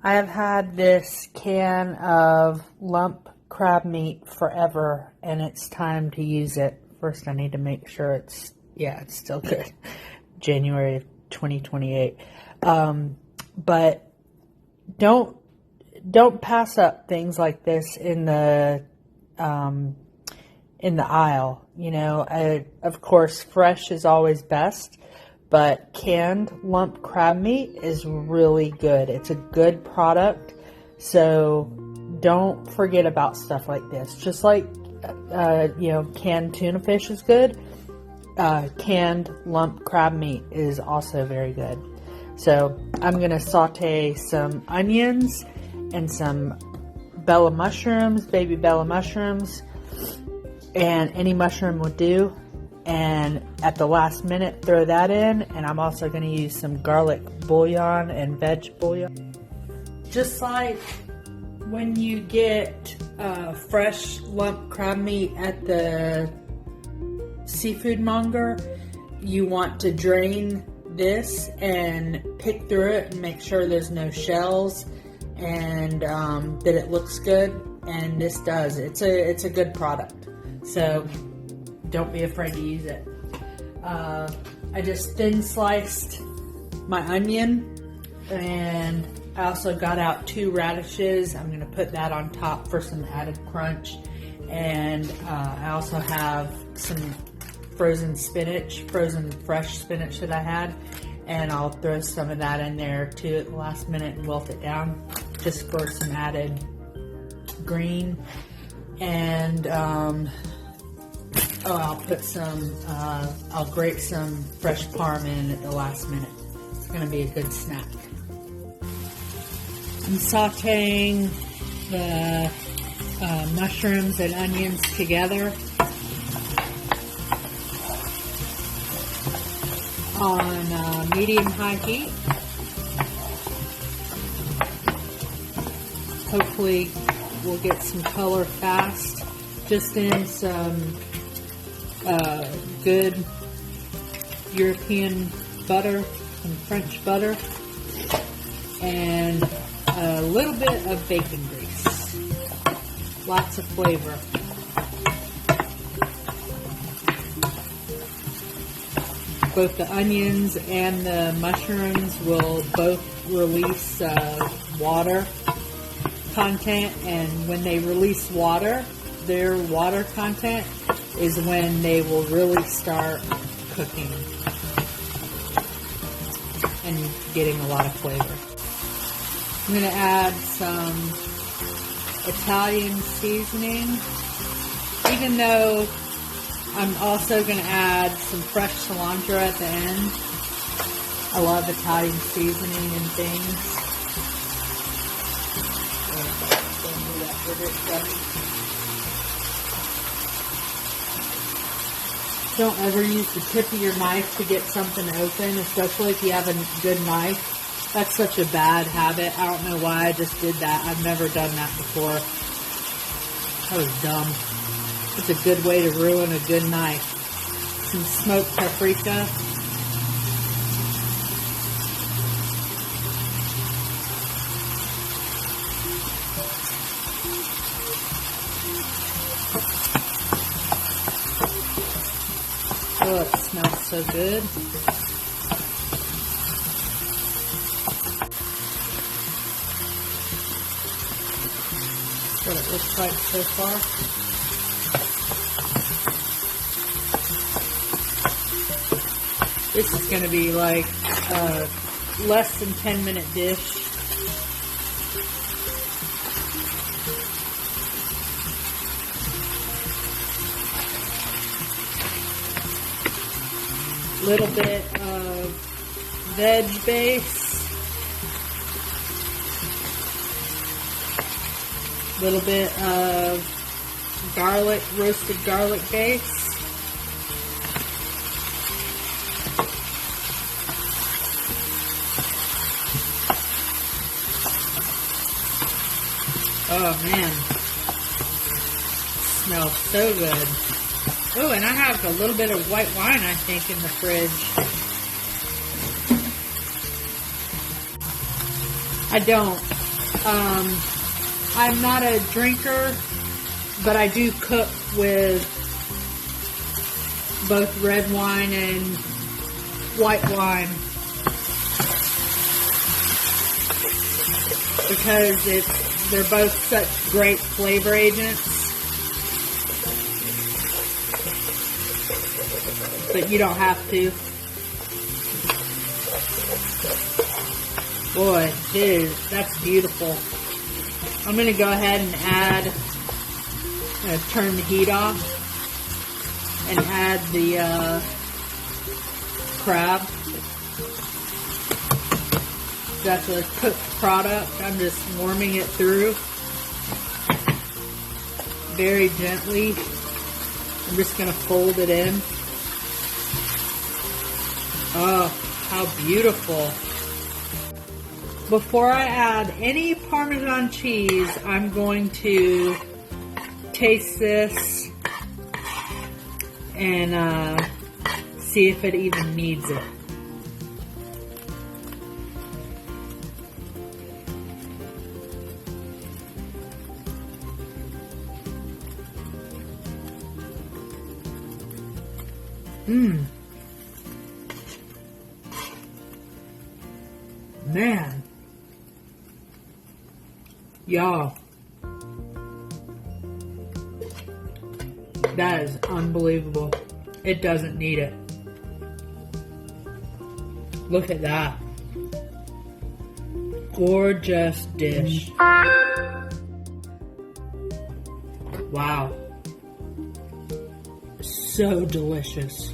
I have had this can of lump crab meat forever, and it's time to use it. First, I need to make sure it's still good. January of 2028. But don't pass up things like this in the aisle. You know, of course, fresh is always best, but canned lump crab meat is really good. It's a good product, so don't forget about stuff like this. Just like canned tuna fish is good, canned lump crab meat is also very good. So I'm gonna saute some onions and some bella mushrooms, baby bella mushrooms, and any mushroom will do. And at the last minute, throw that in. And I'm also going to use some garlic bouillon and veg bouillon. Just like when you get fresh lump crab meat at the seafood monger, you want to drain this and pick through it and make sure there's no shells and that it looks good. And this does. It's a good product. So don't be afraid to use it. I just thin sliced my onion, and I also got out 2 radishes. I'm going to put that on top for some added crunch. And I also have some frozen fresh spinach that I had, and I'll throw some of that in there too at the last minute and wilt it down just for some added green. And I'll put some, I'll grate some fresh parm in at the last minute. It's going to be a good snack. I'm sauteing the mushrooms and onions together on medium-high heat. Hopefully we'll get some color fast. Just in some good European butter, some French butter, and a little bit of bacon grease. Lots of flavor. Both the onions and the mushrooms will both release water content, and when they release water, their water content is when they will really start cooking and getting a lot of flavor. I'm going to add some Italian seasoning, even though I'm also going to add some fresh cilantro at the end. I love Italian seasoning and things. Don't ever use the tip of your knife to get something open, especially if you have a good knife. That's such a bad habit. I don't know why I just did that. I've never done that before. That was dumb. It's a good way to ruin a good knife. Some smoked paprika. Oh, it smells so good. That's what it looks like so far. This is going to be like a less than 10-minute dish. Little bit of veg base, little bit of garlic, roasted garlic base, oh man, smells so good. Oh, and I have a little bit of white wine, I think, in the fridge. I don't I'm not a drinker, but I do cook with both red wine and white wine because they're both such great flavor agents. But you don't have to. Boy, dude, that's beautiful. I'm going to go ahead and turn the heat off and add the crab. That's a cooked product. I'm just warming it through very gently. I'm just going to fold it in. Oh, how beautiful. Before I add any Parmesan cheese, I'm going to taste this and see if it even needs it. Man. Y'all. That is unbelievable. It doesn't need it. Look at that. Gorgeous dish. Wow. So delicious.